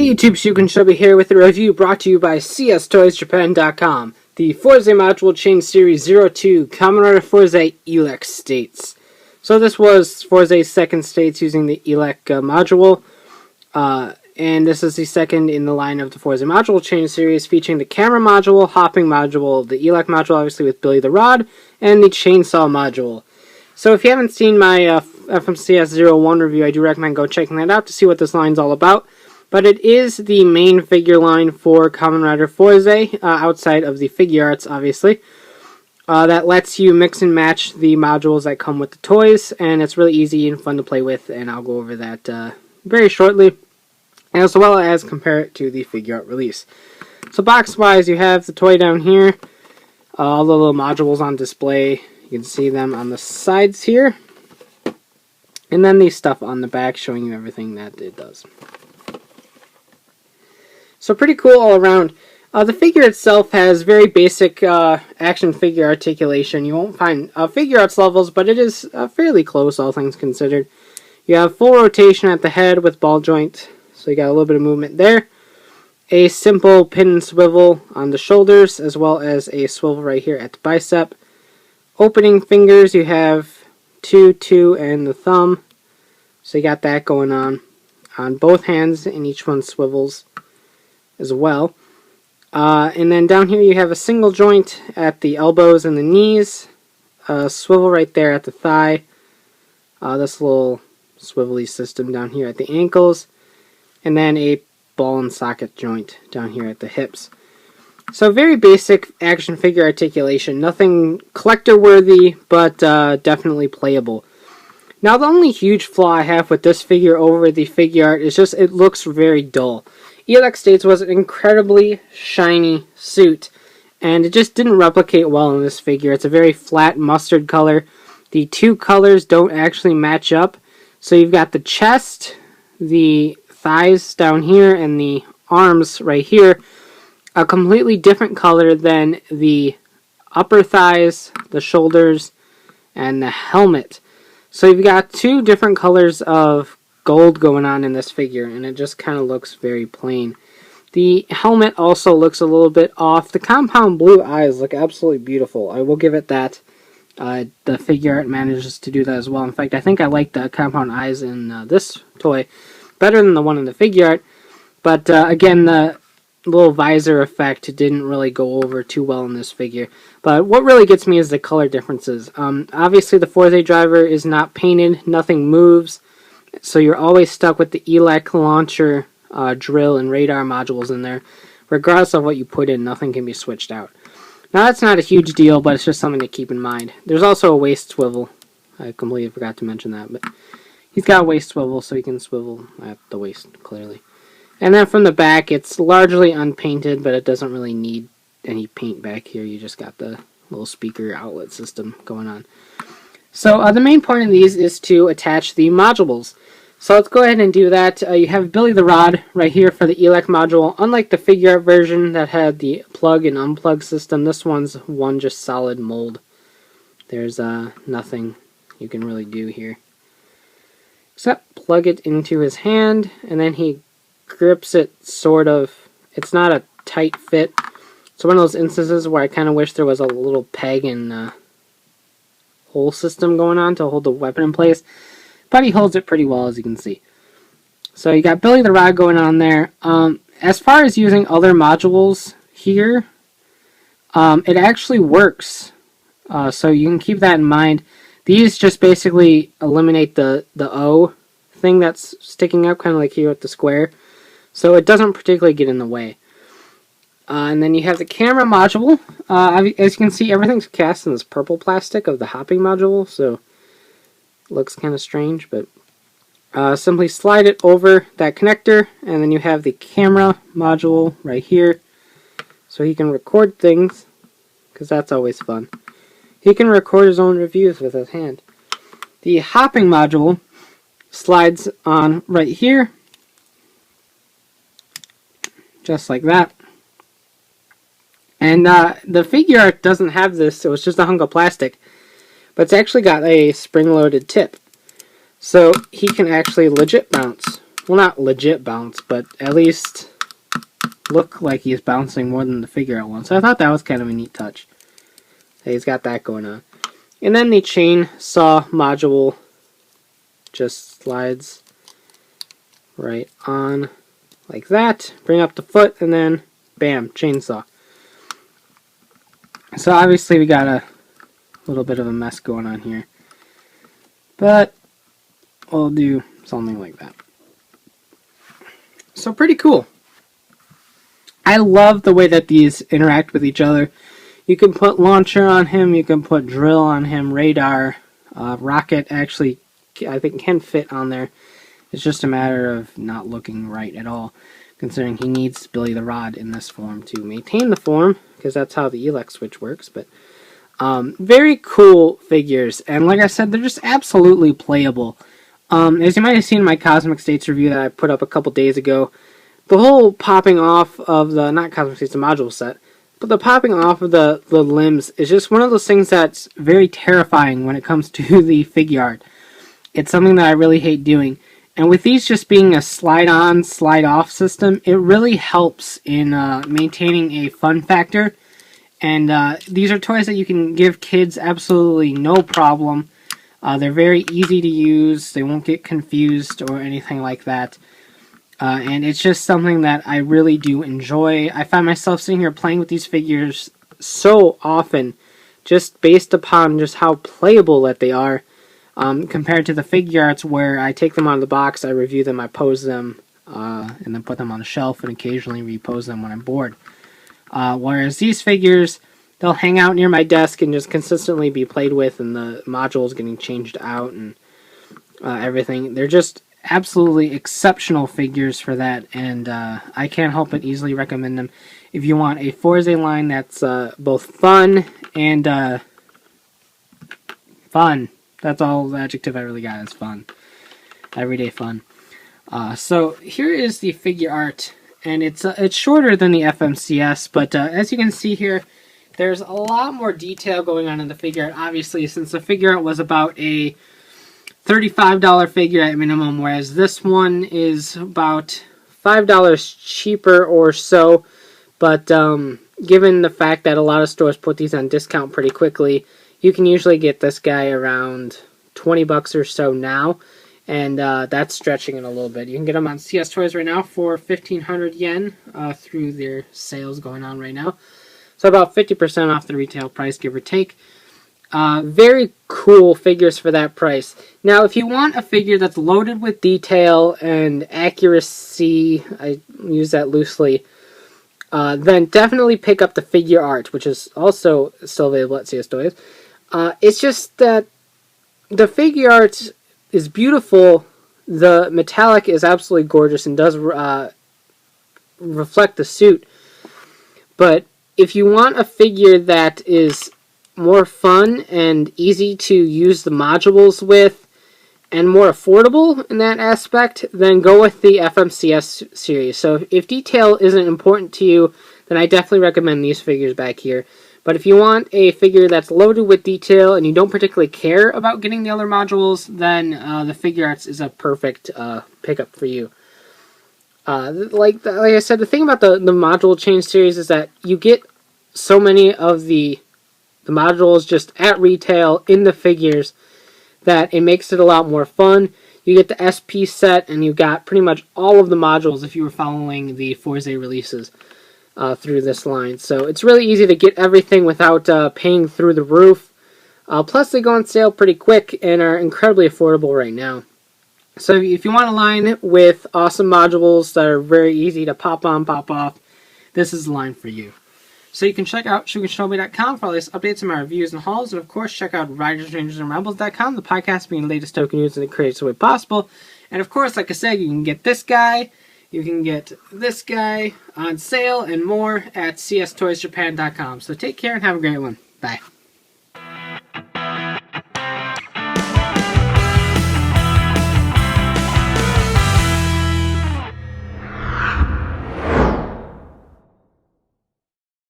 Hey YouTube, Shuken here with a review brought to you by CSToysJapan.com. The Fourze module chain series 02 Kamen Rider Fourze Elek States. So this was Fourze's second states using the Elek module. And this is the second in the line of the Fourze module chain series featuring the camera module, hopping module, the Elek module obviously with Billy the Rod, and the chainsaw module. So if you haven't seen my FMCS 01 review, I do recommend go checking that out to see what this line's all about. But it is the main figure line for Kamen Rider Fourze, outside of the Figuarts, obviously. That lets you mix and match the modules that come with the toys, and it's really easy and fun to play with, and I'll go over that very shortly, as well as compare it to the Figuart release. So box-wise, you have the toy down here, all the little modules on display. You can see them on the sides here, and then the stuff on the back showing you everything that it does. So pretty cool all around. The figure itself has very basic action figure articulation. You won't find Figuarts levels, but it is fairly close, all things considered. You have full rotation at the head with ball joint, so you got a little bit of movement there. A simple pin and swivel on the shoulders, as well as a swivel right here at the bicep. Opening fingers, you have two, and the thumb. So you got that going on both hands, and each one swivels as well. And then down here you have a single joint at the elbows and the knees, a swivel right there at the thigh, this little swivelly system down here at the ankles, and then a ball and socket joint down here at the hips. So very basic action figure articulation, nothing collector worthy, but definitely playable. Now the only huge flaw I have with this figure over the Figuart is just it looks very dull. Elek States was an incredibly shiny suit, and it just didn't replicate well in this figure. It's a very flat mustard color. The two colors don't actually match up. So you've got the chest, the thighs down here, and the arms right here, a completely different color than the upper thighs, the shoulders, and the helmet. So you've got two different colors of gold going on in this figure, and it just kind of looks very plain. The helmet also looks a little bit off. The compound blue eyes look absolutely beautiful. I will give it that. The Figuart manages to do that as well. In fact, I think I like the compound eyes in this toy better than the one in the Figuart. But again, the little visor effect didn't really go over too well in this figure. But what really gets me is the color differences. Obviously, the Fourze Driver is not painted. Nothing moves. So you're always stuck with the Elek launcher, drill, and radar modules in there. Regardless of what you put in, nothing can be switched out. Now that's not a huge deal, but it's just something to keep in mind. There's also a waist swivel. I completely forgot to mention that, but he's got a waist swivel, so he can swivel at the waist, clearly. And then from the back, it's largely unpainted, but it doesn't really need any paint back here. You just got the little speaker outlet system going on. So the main point of these is to attach the modules. So let's go ahead and do that. You have Billy the Rod right here for the Elek module. Unlike the Figuart version that had the plug and unplug system, this one's one just solid mold. There's nothing you can really do here, except plug it into his hand, and then he grips it sort of. It's not a tight fit. It's one of those instances where I kind of wish there was a little peg and hole system going on to hold the weapon in place, but he holds it pretty well, as you can see. So you got Billy the Rod going on there. As far as using other modules here, it actually works, so you can keep that in mind. These just basically eliminate the O thing that's sticking up, kind of like here with the square, so it doesn't particularly get in the way. And then you have the camera module. As you can see, everything's cast in this purple plastic of the hopping module, so it looks kind of strange, but simply slide it over that connector, and then you have the camera module right here, so he can record things, because that's always fun. He can record his own reviews with his hand. The hopping module slides on right here, just like that. And the Figuart doesn't have this, it was just a hunk of plastic, but it's actually got a spring-loaded tip. So he can actually legit bounce well, not legit bounce, but at least look like he's bouncing more than the Figuart one. So I thought that was kind of a neat touch. So he's got that going on. And then the chainsaw module just slides right on like that. Bring up the foot, and then bam, chainsaw. So obviously we got a little bit of a mess going on here, but we'll do something like that. So pretty cool. I love the way that these interact with each other. You can put launcher on him, you can put drill on him, radar, rocket actually I think can fit on there. It's just a matter of not looking right at all, considering he needs Billy the Rod in this form to maintain the form, because that's how the Elek Switch works. But very cool figures, and like I said, they're just absolutely playable. As you might have seen in my Cosmic States review that I put up a couple days ago, the whole popping off of the, not Cosmic States, the module set, but the popping off of the limbs is just one of those things that's very terrifying when it comes to the Figuart. It's something that I really hate doing. And with these just being a slide-on, slide-off system, it really helps in maintaining a fun factor. And these are toys that you can give kids absolutely no problem. They're very easy to use. They won't get confused or anything like that. And it's just something that I really do enjoy. I find myself sitting here playing with these figures so often, just based upon just how playable that they are. Compared to the Figuarts, where I take them out of the box, I review them, I pose them, and then put them on a shelf, and occasionally repose them when I'm bored. Whereas these figures, they'll hang out near my desk and just consistently be played with, and the modules getting changed out and everything. They're just absolutely exceptional figures for that, and I can't help but easily recommend them if you want a Fourze line that's both fun and fun. That's all the adjective I really got is fun. Everyday fun. So here is the Figuart, and it's shorter than the FMCS, but as you can see here, there's a lot more detail going on in the Figuart, obviously, since the Figuart was about a $35 figure at minimum, whereas this one is about $5 cheaper or so, but given the fact that a lot of stores put these on discount pretty quickly, you can usually get this guy around 20 bucks or so now, and that's stretching it a little bit. You can get them on CS Toys right now for 1,500 yen through their sales going on right now. So about 50% off the retail price, give or take. Very cool figures for that price. Now, if you want a figure that's loaded with detail and accuracy, I use that loosely, then definitely pick up the Figuart, which is also still available at CS Toys. It's just that the Figuart is beautiful. The metallic is absolutely gorgeous and does reflect the suit. But if you want a figure that is more fun and easy to use the modules with and more affordable in that aspect, then go with the FMCS series. So if detail isn't important to you, then I definitely recommend these figures back here. But if you want a figure that's loaded with detail and you don't particularly care about getting the other modules, then the Figuarts is a perfect pickup for you. Like I said, the thing about the module change series is that you get so many of the modules just at retail in the figures that it makes it a lot more fun. You get the SP set, and you got pretty much all of the modules if you were following the Fourze releases through this line. So it's really easy to get everything without paying through the roof. Plus, they go on sale pretty quick and are incredibly affordable right now. So if you want a line with awesome modules that are very easy to pop on, pop off, this is the line for you. So you can check out ShugenShinobi.com for all these updates on my reviews and hauls, and of course check out RidersRangersandRebels.com, the podcast being the latest token news in the craziest way possible. And of course, like I said, you can get this guy, you can get this guy on sale, and more at CSToysJapan.com. So take care and have a great one. Bye.